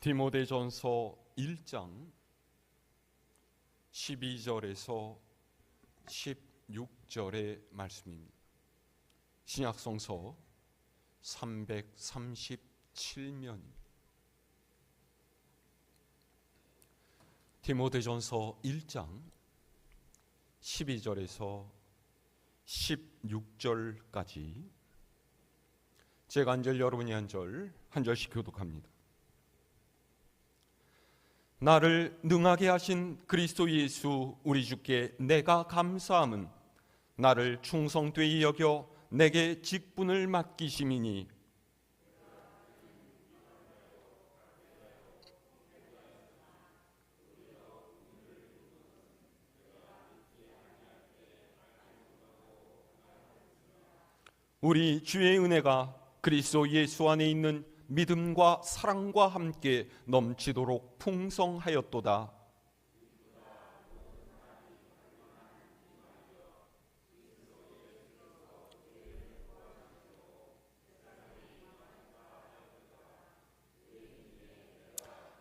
디모데전서 1장 12절에서 16절의 말씀입니다. 신약성서 337면입니다. 디모데전서 1장 12절에서 16절까지 제가 한 절, 여러분이 한 절씩 교독합니다. 나를 능하게 하신 그리스도 예수 우리 주께 내가 감사함은 나를 충성되이 여겨 내게 직분을 맡기심이니 우리 주의 은혜가 그리스도 예수 안에 있는 믿음과 사랑과 함께 넘치도록 풍성하였도다.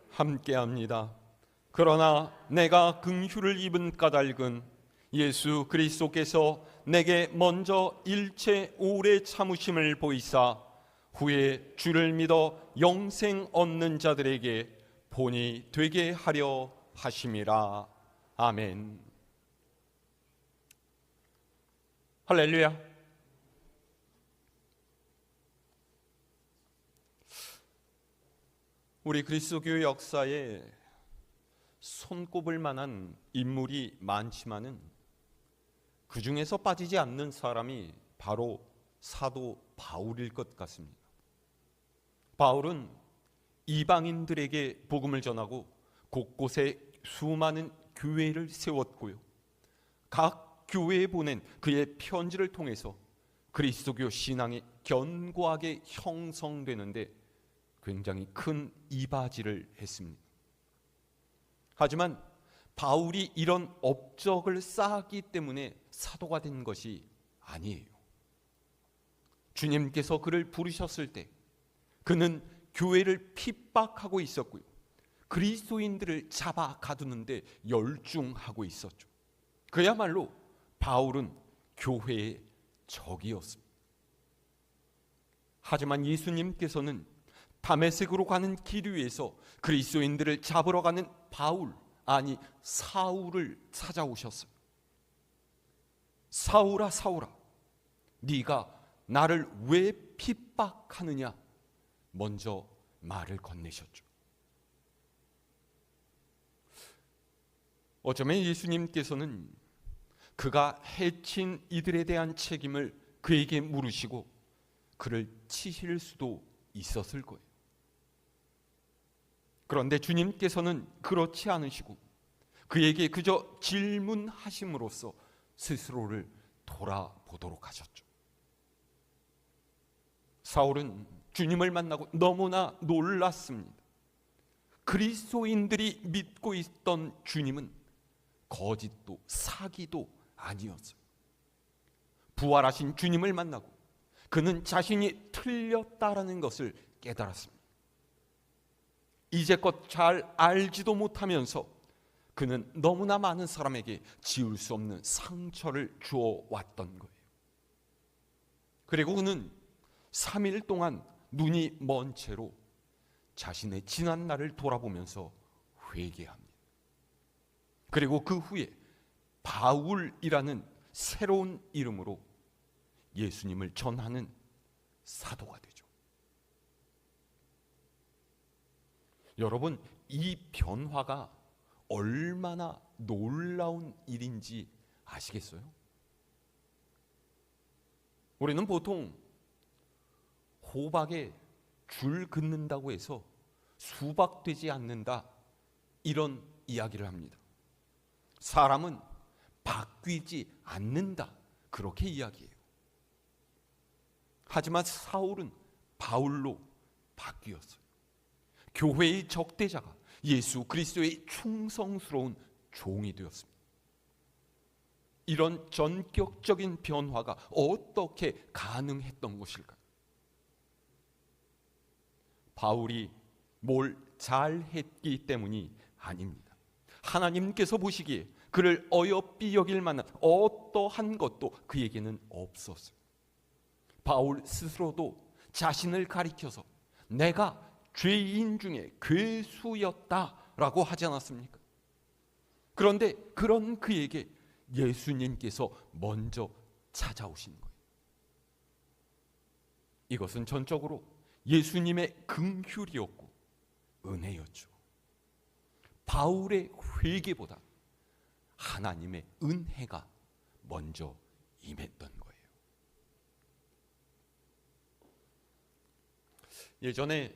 함께합니다. 그러나 내가 긍휼을 입은 까닭은 예수 그리스도께서 내게 먼저 일체 오래 참으심을 보이사 후에 주를 믿어 영생 얻는 자들에게 본이 되게 하려 하심이라. 아멘. 할렐루야. 우리 그리스도교 역사에 손꼽을 만한 인물이 많지만은 그 중에서 빠지지 않는 사람이 바로 사도 바울일 것 같습니다. 바울은 이방인들에게 복음을 전하고 곳곳에 수많은 교회를 세웠고요, 각 교회에 보낸 그의 편지를 통해서 그리스도교 신앙이 견고하게 형성되는데 굉장히 큰 이바지를 했습니다. 하지만 바울이 이런 업적을 쌓았기 때문에 사도가 된 것이 아니에요. 주님께서 그를 부르셨을 때 그는 교회를 핍박하고 있었고요, 그리스도인들을 잡아 가두는데 열중하고 있었죠. 그야말로 바울은 교회의 적이었습니다. 하지만 예수님께서는 다메섹으로 가는 길 위에서 그리스도인들을 잡으러 가는 사울을 찾아오셨어요. 사울아, 사울아, 네가 나를 왜 핍박하느냐? 먼저 말을 건네셨죠. 어쩌면 예수님께서는 그가 해친 이들에 대한 책임을 그에게 물으시고 그를 치실 수도 있었을 거예요. 그런데 주님께서는 그렇지 않으시고 그에게 그저 질문하심으로써 스스로를 돌아보도록 하셨죠. 사울은 주님을 만나고 너무나 놀랐습니다. 그리스도인들이 믿고 있던 주님은 거짓도 사기도 아니었어요. 부활하신 주님을 만나고 그는 자신이 틀렸다라는 것을 깨달았습니다. 이제껏 잘 알지도 못하면서 그는 너무나 많은 사람에게 지울 수 없는 상처를 주어 왔던 거예요. 그리고 그는 3일 동안 눈이 먼 채로 자신의 지난 날을 돌아보면서 회개합니다. 그리고 그 후에 바울이라는 새로운 이름으로 예수님을 전하는 사도가 되죠. 여러분, 이 변화가 얼마나 놀라운 일인지 아시겠어요? 우리는 보통 호박에 줄 긋는다고 해서 수박되지 않는다, 이런 이야기를 합니다. 사람은 바뀌지 않는다, 그렇게 이야기해요. 하지만 사울은 바울로 바뀌었어요. 교회의 적대자가 예수 그리스도의 충성스러운 종이 되었습니다. 이런 전격적인 변화가 어떻게 가능했던 것일까요? 바울이 뭘 잘했기 때문이 아닙니다. 하나님께서 보시기에 그를 어여삐 여길 만한 어떠한 것도 그에게는 없었어요. 바울 스스로도 자신을 가리켜서 내가 죄인 중에 괴수였다라고 하지 않았습니까? 그런데 그런 그에게 예수님께서 먼저 찾아오시는 거예요. 이것은 전적으로 예수님의 긍휼이었고 은혜였죠. 바울의 회개보다 하나님의 은혜가 먼저 임했던 거예요. 예전에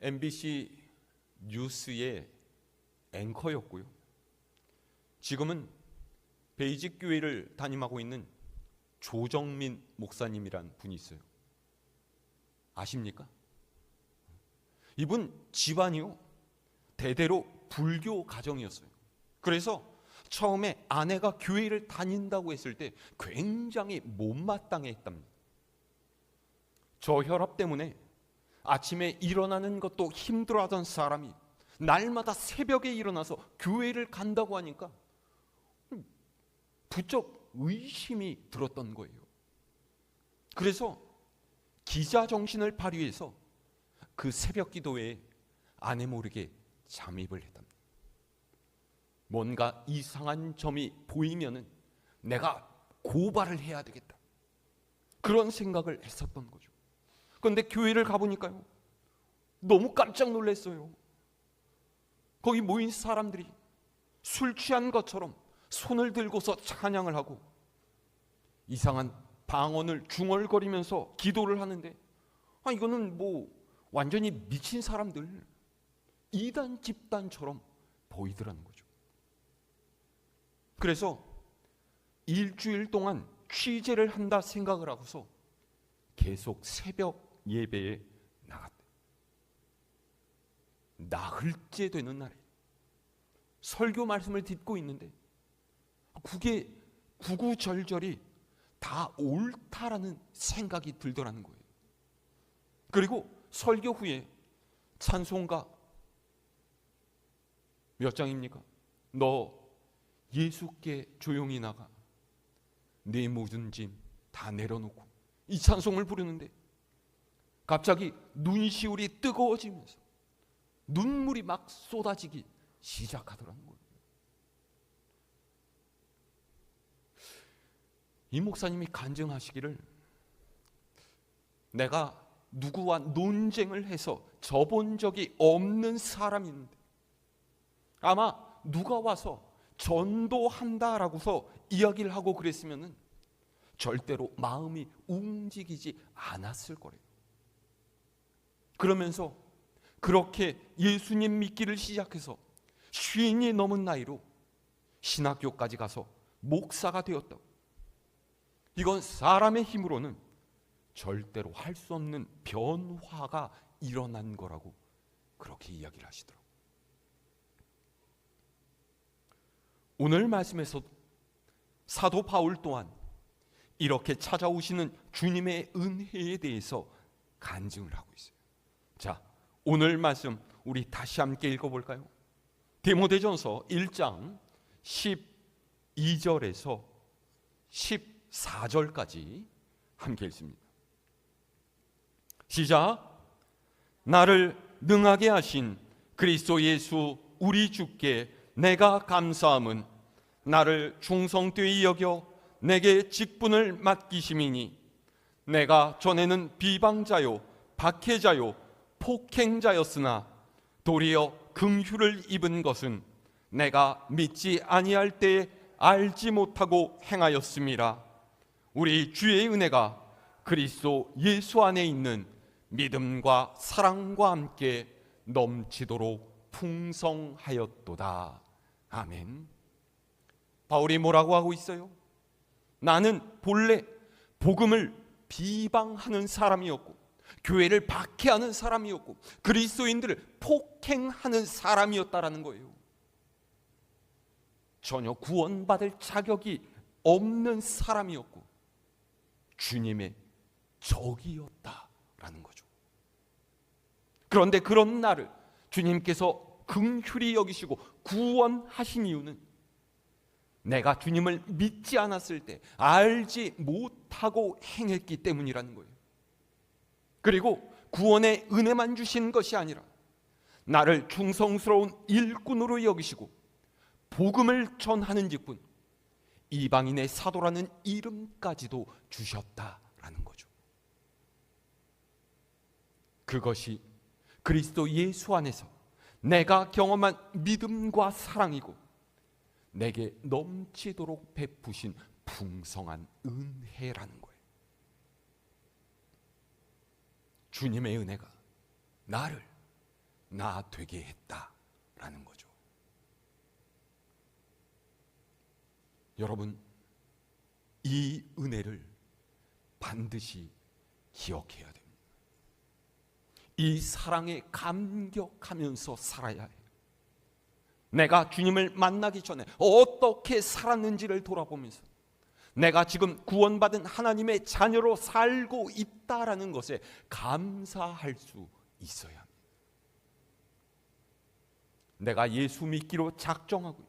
MBC 뉴스의 앵커였고요. 지금은 베이직 교회를 담임하고 있는 조정민 목사님이란 분이 있어요. 아십니까? 이분 집안이요, 대대로 불교 가정이었어요. 그래서 처음에 아내가 교회를 다닌다고 했을 때 굉장히 못마땅해 했답니다. 저혈압 때문에 아침에 일어나는 것도 힘들어하던 사람이 날마다 새벽에 일어나서 교회를 간다고 하니까 부쩍 의심이 들었던 거예요. 그래서 기자 정신을 발휘해서 그 새벽 기도회에 아내 모르게 잠입을 했답니다. 뭔가 이상한 점이 보이면은 내가 고발을 해야 되겠다, 그런 생각을 했었던 거죠. 그런데 교회를 가보니까요, 너무 깜짝 놀랐어요. 거기 모인 사람들이 술 취한 것처럼 손을 들고서 찬양을 하고 이상한 방언을 중얼거리면서 기도를 하는데, 이거는 뭐 완전히 미친 사람들, 이단 집단처럼 보이더라는 거죠. 그래서 일주일 동안 취재를 한다 생각을 하고서 계속 새벽 예배에 나갔대. 나흘째 되는 날에 설교 말씀을 듣고 있는데 그게 구구절절이 다 옳다라는 생각이 들더라는 거예요. 그리고 설교 후에 찬송가 몇 장입니까? 너 예수께 조용히 나가, 내 모든 짐 다 내려놓고, 이 찬송을 부르는데 갑자기 눈시울이 뜨거워지면서 눈물이 막 쏟아지기 시작하더라는 거예요. 이 목사님이 간증하시기를, 내가 누구와 논쟁을 해서 져본 적이 없는 사람이 있는데 아마 누가 와서 전도한다라고서 이야기를 하고 그랬으면은 절대로 마음이 움직이지 않았을 거래요. 그러면서 그렇게 예수님 믿기를 시작해서 50이 넘은 나이로 신학교까지 가서 목사가 되었다고. 이건 사람의 힘으로는 절대로 할 수 없는 변화가 일어난 거라고 그렇게 이야기를 하시더라고요. 오늘 말씀에서 사도 바울 또한 이렇게 찾아오시는 주님의 은혜에 대해서 간증을 하고 있어요. 자, 오늘 말씀 우리 다시 함께 읽어볼까요? 디모데전서 1장 12절에서 14절까지 함께 읽습니다. 시작. 나를 능하게 하신 그리스도 예수 우리 주께 내가 감사함은 나를 충성되이 여겨 내게 직분을 맡기심이니, 내가 전에는 비방자요 박해자요 폭행자였으나 도리어 긍휼을 입은 것은 내가 믿지 아니할 때에 알지 못하고 행하였음이라. 우리 주의 은혜가 그리스도 예수 안에 있는 믿음과 사랑과 함께 넘치도록 풍성하였도다. 아멘. 바울이 뭐라고 하고 있어요? 나는 본래 복음을 비방하는 사람이었고, 교회를 박해하는 사람이었고, 그리스도인들을 폭행하는 사람이었다라는 거예요. 전혀 구원받을 자격이 없는 사람이었고 주님의 적이었다라는 거죠. 그런데 그런 나를 주님께서 긍휼히 여기시고 구원하신 이유는 내가 주님을 믿지 않았을 때 알지 못하고 행했기 때문이라는 거예요. 그리고 구원의 은혜만 주신 것이 아니라 나를 충성스러운 일꾼으로 여기시고 복음을 전하는 직분, 이방인의 사도라는 이름까지도 주셨다라는 거죠. 그것이 그리스도 예수 안에서 내가 경험한 믿음과 사랑이고 내게 넘치도록 베푸신 풍성한 은혜라는 거예요. 주님의 은혜가 나를 나 되게 했다라는 거죠. 여러분, 이 은혜를 반드시 기억해야 됩니다. 이 사랑에 감격하면서 살아야 해요. 내가 주님을 만나기 전에 어떻게 살았는지를 돌아보면서 내가 지금 구원받은 하나님의 자녀로 살고 있다라는 것에 감사할 수 있어야 합니다. 내가 예수 믿기로 작정하고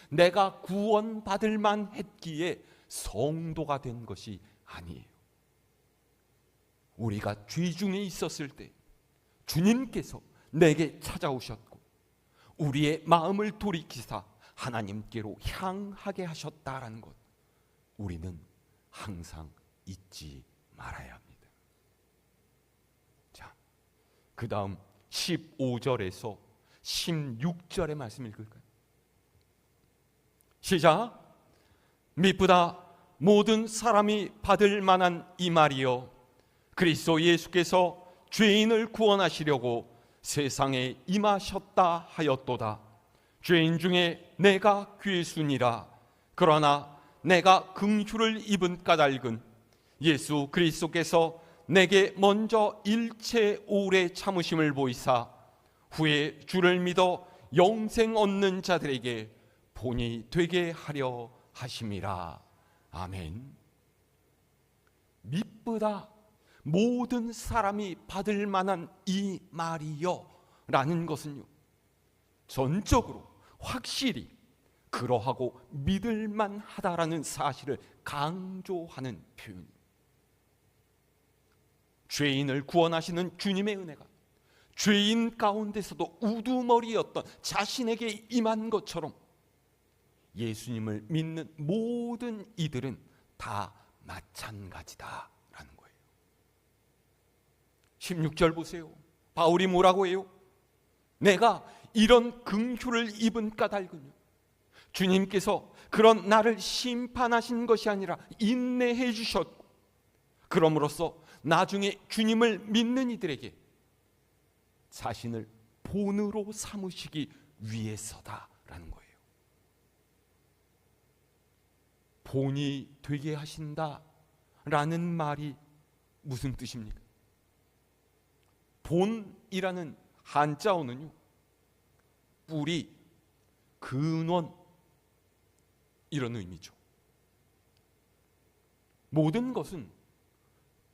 내가 구원받을 만했기에 성도가 된 것이 아니에요. 우리가 죄 중에 있었을 때 주님께서 내게 찾아오셨고 우리의 마음을 돌이키사 하나님께로 향하게 하셨다라는 것, 우리는 항상 잊지 말아야 합니다. 자, 그 다음 15절에서 16절의 말씀 읽을까요? 시작. 미쁘다 모든 사람이 받을 만한 이 말이여, 그리스도 예수께서 죄인을 구원하시려고 세상에 임하셨다 하였도다. 죄인 중에 내가 괴순이라. 그러나 내가 긍휼을 입은 까닭은 예수 그리스도께서 내게 먼저 일체 오래 참으심을 보이사 후에 주를 믿어 영생 얻는 자들에게 본이 되게 하려 하심이라. 아멘. 미쁘다 모든 사람이 받을 만한 이 말이여 라는 것은요, 전적으로 확실히 그러하고 믿을만 하다라는 사실을 강조하는 표현입니다. 죄인을 구원하시는 주님의 은혜가 죄인 가운데서도 우두머리였던 자신에게 임한 것처럼 예수님을 믿는 모든 이들은 다 마찬가지다라는 거예요. 16절 보세요. 바울이 뭐라고 해요? 내가 이런 긍휼을 입은 까닭은요, 주님께서 그런 나를 심판하신 것이 아니라 인내해 주셨고, 그럼으로써 나중에 주님을 믿는 이들에게 자신을 본으로 삼으시기 위해서다라는 거예요. 본이 되게 하신다라는 말이 무슨 뜻입니까? 본이라는 한자어는요, 뿌리, 근원 이런 의미죠. 모든 것은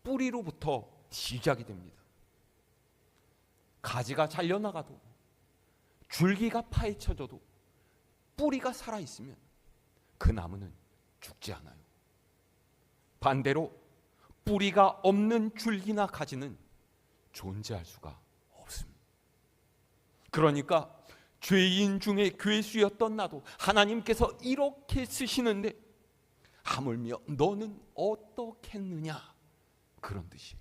뿌리로부터 시작이 됩니다. 가지가 잘려나가도, 줄기가 파헤쳐져도 뿌리가 살아있으면 그 나무는 죽지 않아요. 반대로 뿌리가 없는 줄기나 가지는 존재할 수가 없습니다. 그러니까 죄인 중에 괴수였던 나도 하나님께서 이렇게 쓰시는데 하물며 너는 어떻겠느냐, 그런 뜻이에요.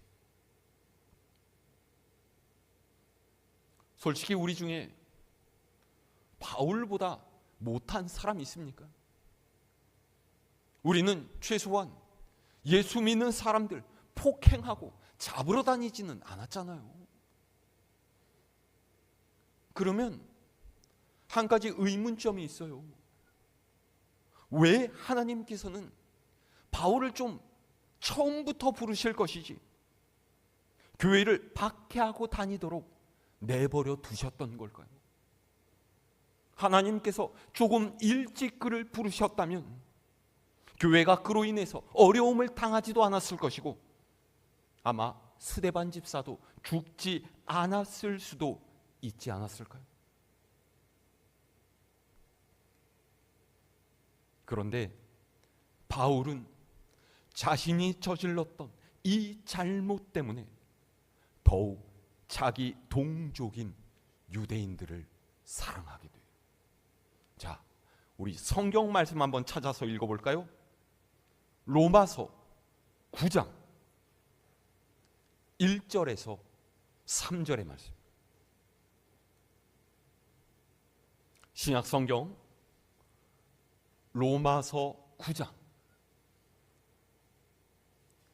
솔직히 우리 중에 바울보다 못한 사람이 있습니까? 우리는 최소한 예수 믿는 사람들 폭행하고 잡으러 다니지는 않았잖아요. 그러면 한 가지 의문점이 있어요. 왜 하나님께서는 바울을 좀 처음부터 부르실 것이지 교회를 박해하고 다니도록 내버려 두셨던 걸까요? 하나님께서 조금 일찍 그를 부르셨다면 교회가 그로 인해서 어려움을 당하지도 않았을 것이고 아마 스데반 집사도 죽지 않았을 수도 있지 않았을까요? 그런데 바울은 자신이 저질렀던 이 잘못 때문에 더욱 자기 동족인 유대인들을 사랑하게 돼요. 자, 우리 성경 말씀 한번 찾아서 읽어볼까요? 로마서 9장 1절에서 3절의 말씀. 신약 성경 로마서 9장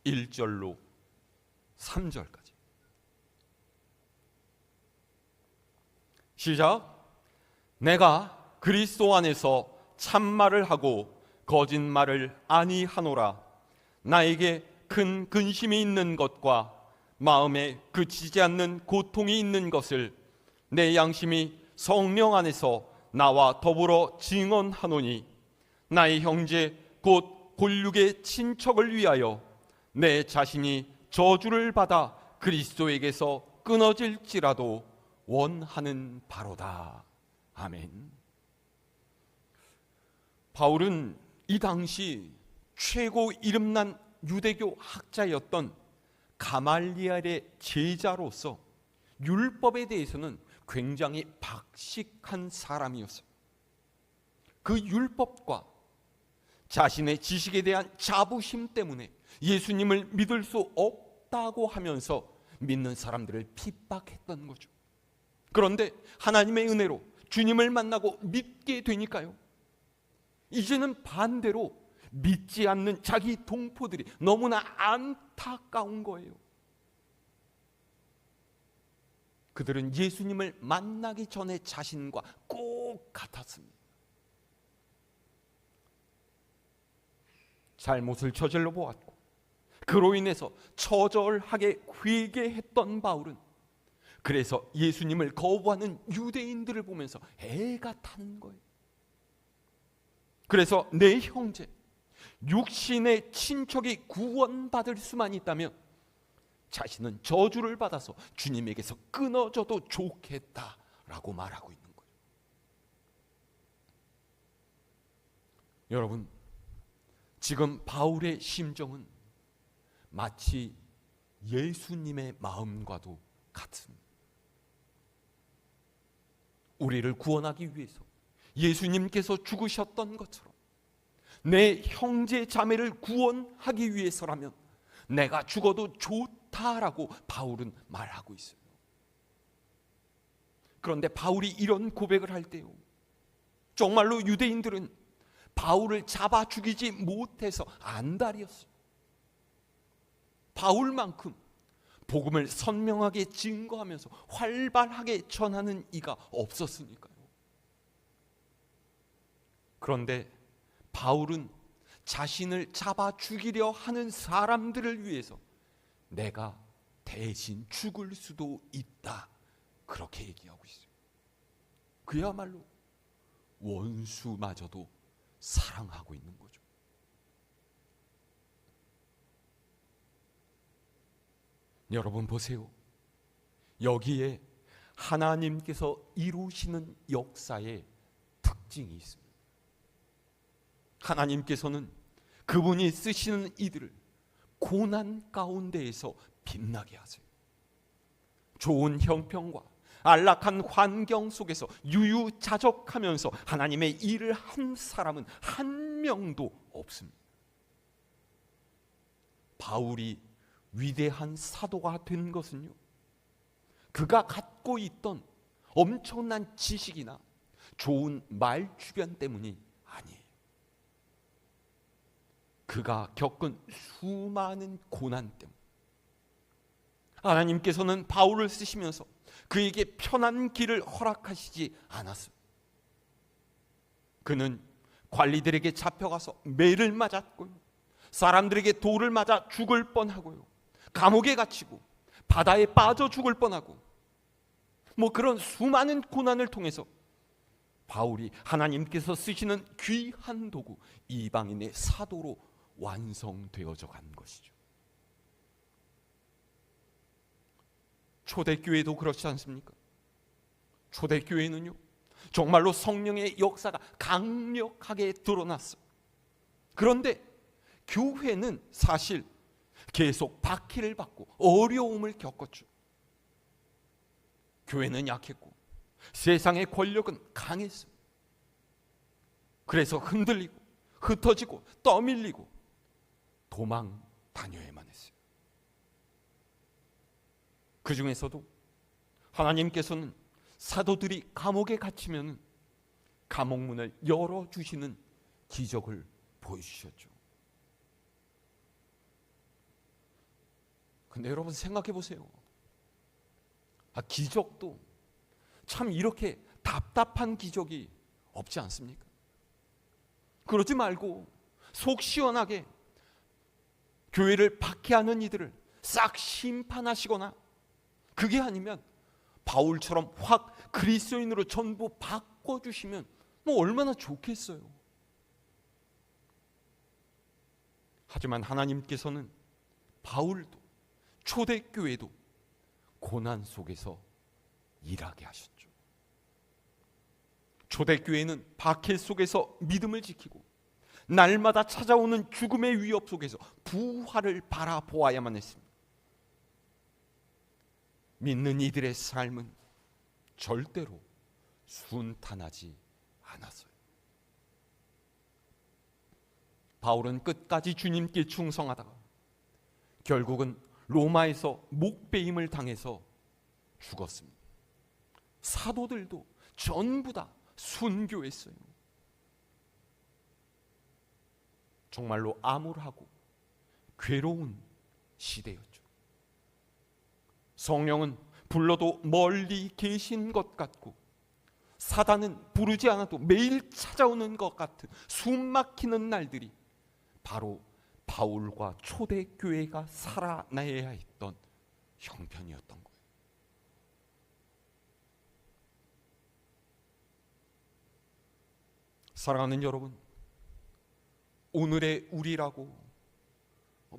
1절로 3절까지. 시작. 내가 그리스도 안에서 참말을 하고 거짓말을 아니하노라. 나에게 큰 근심이 있는 것과 마음에 그치지 않는 고통이 있는 것을 내 양심이 성령 안에서 나와 더불어 증언하노니, 나의 형제 곧 골육의 친척을 위하여 내 자신이 저주를 받아 그리스도에게서 끊어질지라도 원하는 바로다. 아멘. 바울은 이 당시 최고 이름난 유대교 학자였던 가말리엘의 제자로서 율법에 대해서는 굉장히 박식한 사람이었어요. 그 율법과 자신의 지식에 대한 자부심 때문에 예수님을 믿을 수 없다고 하면서 믿는 사람들을 핍박했던 거죠. 그런데 하나님의 은혜로 주님을 만나고 믿게 되니까요, 이제는 반대로 믿지 않는 자기 동포들이 너무나 안타까운 거예요. 그들은 예수님을 만나기 전에 자신과 꼭 같았습니다. 잘못을 저질러 보았고 그로 인해서 처절하게 회개했던 바울은 그래서 예수님을 거부하는 유대인들을 보면서 애가 타는 거예요. 그래서 내 형제, 육신의 친척이 구원받을 수만 있다면 자신은 저주를 받아서 주님에게서 끊어져도 좋겠다라고 말하고 있는 거예요. 여러분, 지금 바울의 심정은 마치 예수님의 마음과도 같습니다. 우리를 구원하기 위해서 예수님께서 죽으셨던 것처럼 내 형제 자매를 구원하기 위해서라면 내가 죽어도 좋다라고 바울은 말하고 있어요. 그런데 바울이 이런 고백을 할 때요, 정말로 유대인들은 바울을 잡아 죽이지 못해서 안달이었어요. 바울만큼 복음을 선명하게 증거하면서 활발하게 전하는 이가 없었으니까요. 그런데 바울은 자신을 잡아 죽이려 하는 사람들을 위해서 내가 대신 죽을 수도 있다, 그렇게 얘기하고 있어요. 그야말로 원수마저도 사랑하고 있는 거죠. 여러분 보세요. 여기에 하나님께서 이루시는 역사의 특징이 있습니다. 하나님께서는 그분이 쓰시는 이들을 고난 가운데에서 빛나게 하세요. 좋은 형편과 안락한 환경 속에서 유유자적하면서 하나님의 일을 한 사람은 한 명도 없습니다. 바울이 위대한 사도가 된 것은요, 그가 갖고 있던 엄청난 지식이나 좋은 말 주변 때문이 아니에요. 그가 겪은 수많은 고난 때문. 하나님께서는 바울을 쓰시면서 그에게 편한 길을 허락하시지 않았습니다. 그는 관리들에게 잡혀가서 매를 맞았고요, 사람들에게 돌을 맞아 죽을 뻔하고요, 감옥에 갇히고 바다에 빠져 죽을 뻔하고, 그런 수많은 고난을 통해서 바울이 하나님께서 쓰시는 귀한 도구 이방인의 사도로 완성되어져 간 것이죠. 초대교회도 그렇지 않습니까? 초대교회는요, 정말로 성령의 역사가 강력하게 드러났어요. 그런데 교회는 사실 계속 박해를 받고 어려움을 겪었죠. 교회는 약했고 세상의 권력은 강했어요. 그래서 흔들리고 흩어지고 떠밀리고 도망 다녀야만 했어요. 그 중에서도 하나님께서는 사도들이 감옥에 갇히면 감옥문을 열어주시는 기적을 보여주셨죠. 근데 여러분 생각해 보세요. 기적도 참 이렇게 답답한 기적이 없지 않습니까? 그러지 말고 속 시원하게 교회를 박해하는 이들을 싹 심판하시거나, 그게 아니면 바울처럼 확 그리스도인으로 전부 바꿔주시면 뭐 얼마나 좋겠어요. 하지만 하나님께서는 바울도 초대교회도 고난 속에서 일하게 하셨죠. 초대교회는 박해 속에서 믿음을 지키고 날마다 찾아오는 죽음의 위협 속에서 부활을 바라보아야만 했습니다. 믿는 이들의 삶은 절대로 순탄하지 않았어요. 바울은 끝까지 주님께 충성하다가 결국은 로마에서 목베임을 당해서 죽었습니다. 사도들도 전부 다 순교했어요. 정말로 암울하고 괴로운 시대였죠. 성령은 불러도 멀리 계신 것 같고 사단은 부르지 않아도 매일 찾아오는 것 같은 숨막히는 날들이 바로 바울과 초대교회가 살아나야 했던 형편이었던 거예요. 사랑하는 여러분, 오늘의 우리라고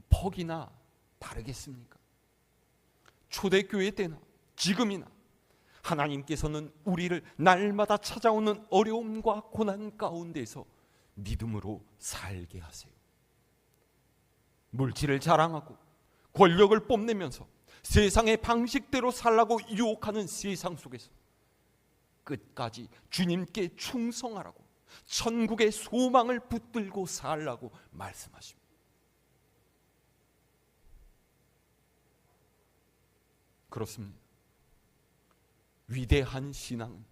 퍽이나 다르겠습니까? 초대교회 때나 지금이나 하나님께서는 우리를 날마다 찾아오는 어려움과 고난 가운데서 믿음으로 살게 하세요. 물질을 자랑하고 권력을 뽐내면서 세상의 방식대로 살라고 유혹하는 세상 속에서 끝까지 주님께 충성하라고, 천국의 소망을 붙들고 살라고 말씀하십니다. 그렇습니다. 위대한 신앙은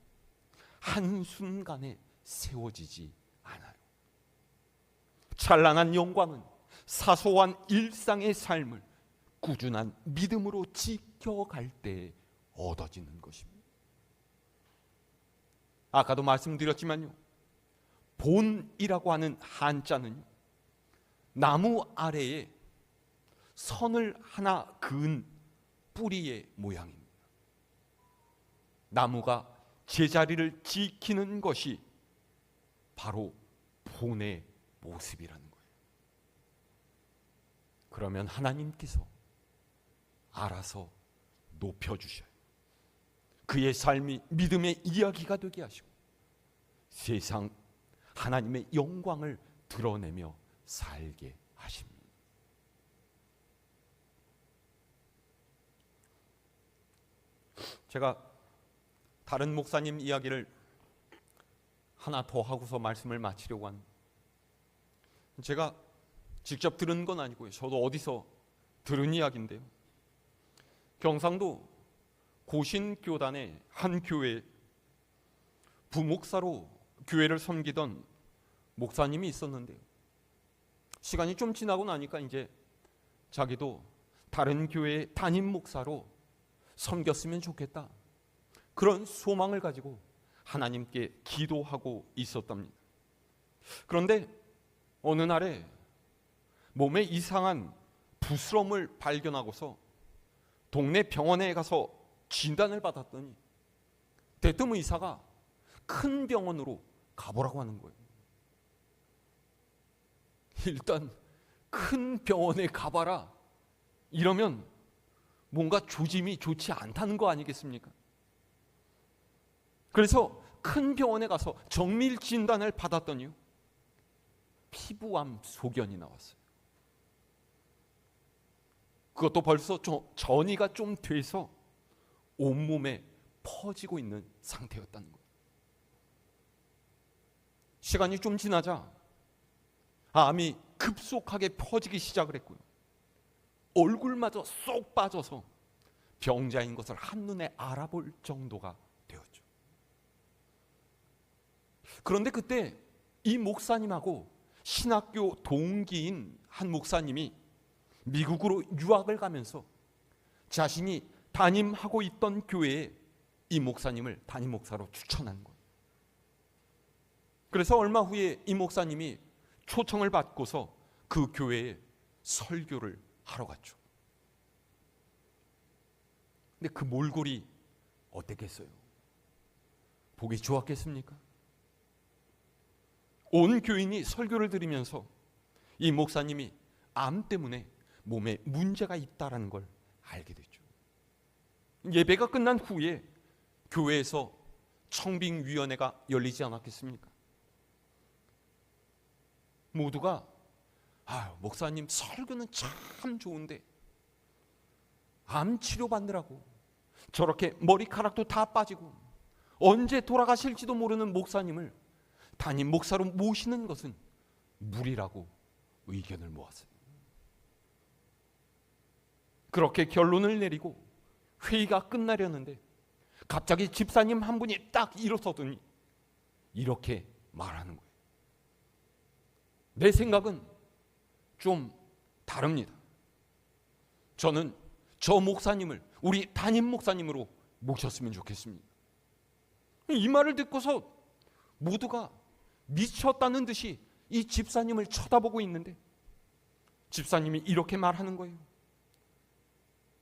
한순간에 세워지지 않아요. 찬란한 영광은 사소한 일상의 삶을 꾸준한 믿음으로 지켜갈 때 얻어지는 것입니다. 아까도 말씀드렸지만요, 본이라고 하는 한자는 나무 아래에 선을 하나 그은 뿌리의 모양입니다. 나무가 제자리를 지키는 것이 바로 본의 모습이라는 거예요. 그러면 하나님께서 알아서 높여주셔요. 그의 삶이 믿음의 이야기가 되게 하시고 세상 하나님의 영광을 드러내며 살게 하십니다. 제가 다른 목사님 이야기를 하나 더 하고서 말씀을 마치려고 합니다. 제가 직접 들은 건 아니고요, 저도 어디서 들은 이야기인데요, 경상도 고신교단의 한 교회 부목사로 교회를 섬기던 목사님이 있었는데요, 시간이 좀 지나고 나니까 이제 자기도 다른 교회의 담임 목사로 섬겼으면 좋겠다, 그런 소망을 가지고 하나님께 기도하고 있었답니다. 그런데 어느 날에 몸에 이상한 부스럼을 발견하고서 동네 병원에 가서 진단을 받았더니 대뜸 의사가 큰 병원으로 가보라고 하는 거예요. 일단 큰 병원에 가봐라 이러면 뭔가 조짐이 좋지 않다는 거 아니겠습니까? 그래서 큰 병원에 가서 정밀 진단을 받았더니요, 피부암 소견이 나왔어요. 그것도 벌써 전이가 좀 돼서 온몸에 퍼지고 있는 상태였다는 거예요. 시간이 좀 지나자 암이 급속하게 퍼지기 시작을 했고요, 얼굴마저 쏙 빠져서 병자인 것을 한눈에 알아볼 정도가 되었죠. 그런데 그때 이 목사님하고 신학교 동기인 한 목사님이 미국으로 유학을 가면서 자신이 담임하고 있던 교회에 이 목사님을 담임 목사로 추천한 거예요. 그래서 얼마 후에 이 목사님이 초청을 받고서 그 교회에 설교를 하러 갔죠. 근데 그 몰골이 어땠겠어요? 보기 좋았겠습니까? 온 교인이 설교를 들으면서 이 목사님이 암 때문에 몸에 문제가 있다는 걸 알게 됐죠. 예배가 끝난 후에 교회에서 청빙위원회가 열리지 않았겠습니까? 모두가 목사님 설교는 참 좋은데 암 치료 받느라고 저렇게 머리카락도 다 빠지고 언제 돌아가실지도 모르는 목사님을 담임 목사로 모시는 것은 무리라고 의견을 모았어요. 그렇게 결론을 내리고 회의가 끝나려는데 갑자기 집사님 한 분이 딱 일어서더니 이렇게 말하는 거예요. 내 생각은 좀 다릅니다. 저는 저 목사님을 우리 담임 목사님으로 모셨으면 좋겠습니다. 이 말을 듣고서 모두가 미쳤다는 듯이 이 집사님을 쳐다보고 있는데 집사님이 이렇게 말하는 거예요.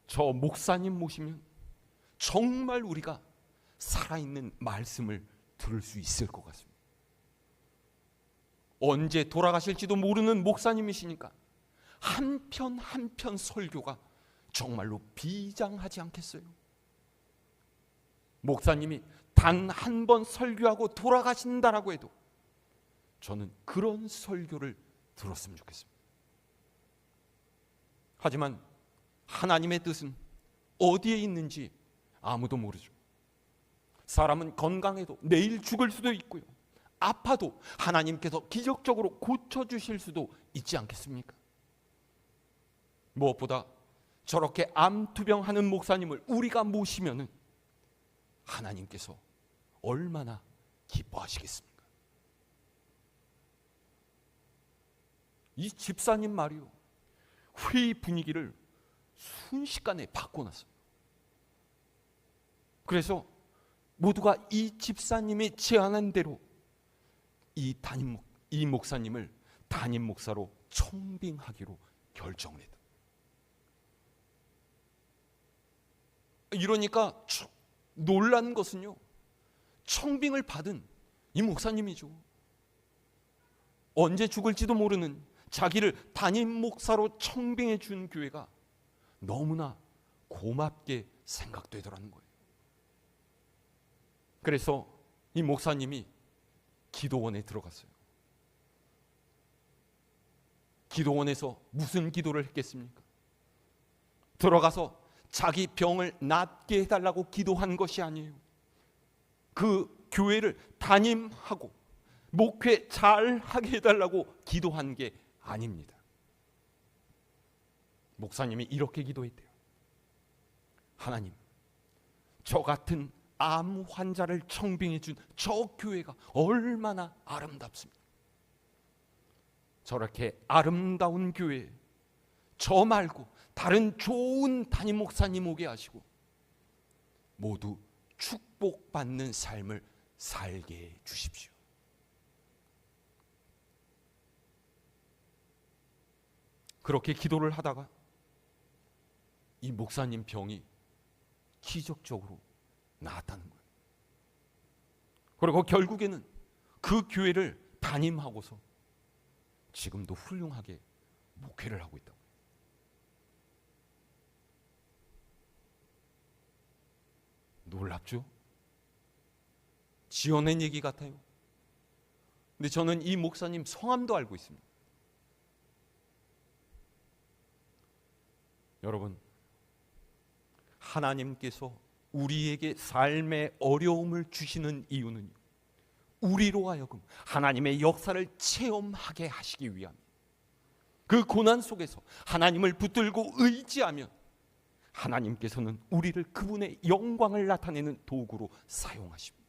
저 목사님 모시면 정말 우리가 살아있는 말씀을 들을 수 있을 것 같습니다. 언제 돌아가실지도 모르는 목사님이시니까 한편 한편 설교가 정말로 비장하지 않겠어요? 목사님이 단 한 번 설교하고 돌아가신다라고 해도 저는 그런 설교를 들었으면 좋겠습니다. 하지만 하나님의 뜻은 어디에 있는지 아무도 모르죠. 사람은 건강해도 내일 죽을 수도 있고요, 아파도 하나님께서 기적적으로 고쳐주실 수도 있지 않겠습니까? 무엇보다 저렇게 암투병하는 목사님을 우리가 모시면은 하나님께서 얼마나 기뻐하시겠습니까? 이 집사님 말이요, 회의 분위기를 순식간에 바꿔놨어요. 그래서 모두가 이 집사님이 제안한 대로 이 목사님을 담임 목사로 청빙하기로 결정을 했다. 이러니까 놀란 것은요, 청빙을 받은 이 목사님이죠. 언제 죽을지도 모르는 자기를 담임 목사로 청빙해 준 교회가 너무나 고맙게 생각되더라는 거예요. 그래서 이 목사님이 기도원에 들어갔어요. 기도원에서 무슨 기도를 했겠습니까? 들어가서 자기 병을 낫게 해달라고 기도한 것이 아니에요. 그 교회를 담임하고 목회 잘하게 해달라고 기도한 게 아닙니다. 목사님이 이렇게 기도했대요. 하나님, 저 같은 암 환자를 청빙해 준 저 교회가 얼마나 아름답습니까? 저렇게 아름다운 교회에 저 말고 다른 좋은 담임 목사님 오게 하시고 모두 축복받는 삶을 살게 해 주십시오. 그렇게 기도를 하다가 이 목사님 병이 기적적으로 나았다는 거예요. 그리고 결국에는 그 교회를 담임하고서 지금도 훌륭하게 목회를 하고 있다고. 놀랍죠? 지어낸 얘기 같아요. 근데 저는 이 목사님 성함도 알고 있습니다. 여러분, 하나님께서 우리에게 삶의 어려움을 주시는 이유는 우리로 하여금 하나님의 역사를 체험하게 하시기 위함입니다. 그 고난 속에서 하나님을 붙들고 의지하면 하나님께서는 우리를 그분의 영광을 나타내는 도구로 사용하십니다.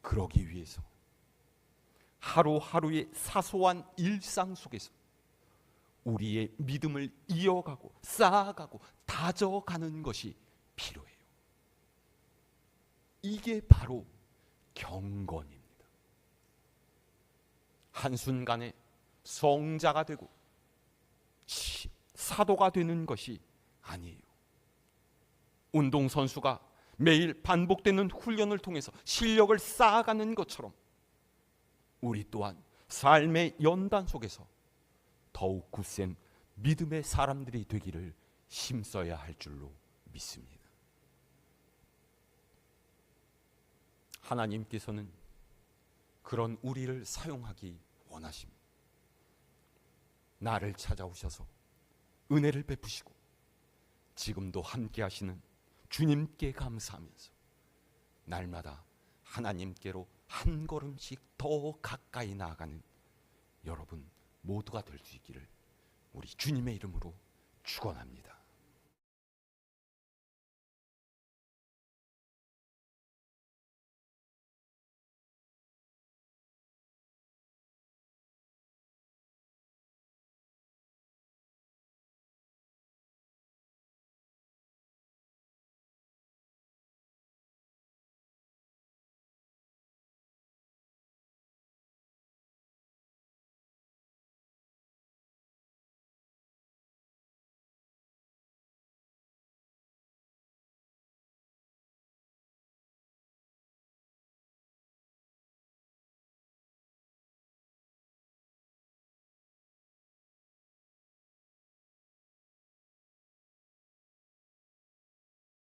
그러기 위해서 하루하루의 사소한 일상 속에서 우리의 믿음을 이어가고 쌓아가고 다져가는 것이 필요해요. 이게 바로 경건입니다. 한순간에 성자가 되고 사도가 되는 것이 아니에요. 운동선수가 매일 반복되는 훈련을 통해서 실력을 쌓아가는 것처럼 우리 또한 삶의 연단 속에서 더욱 굳센 믿음의 사람들이 되기를 힘써야 할 줄로 믿습니다. 하나님께서는 그런 우리를 사용하기 원하십니다. 나를 찾아오셔서 은혜를 베푸시고 지금도 함께 하시는 주님께 감사하면서 날마다 하나님께로 한 걸음씩 더 가까이 나아가는 여러분 모두가 될 수 있기를 우리 주님의 이름으로 축원합니다.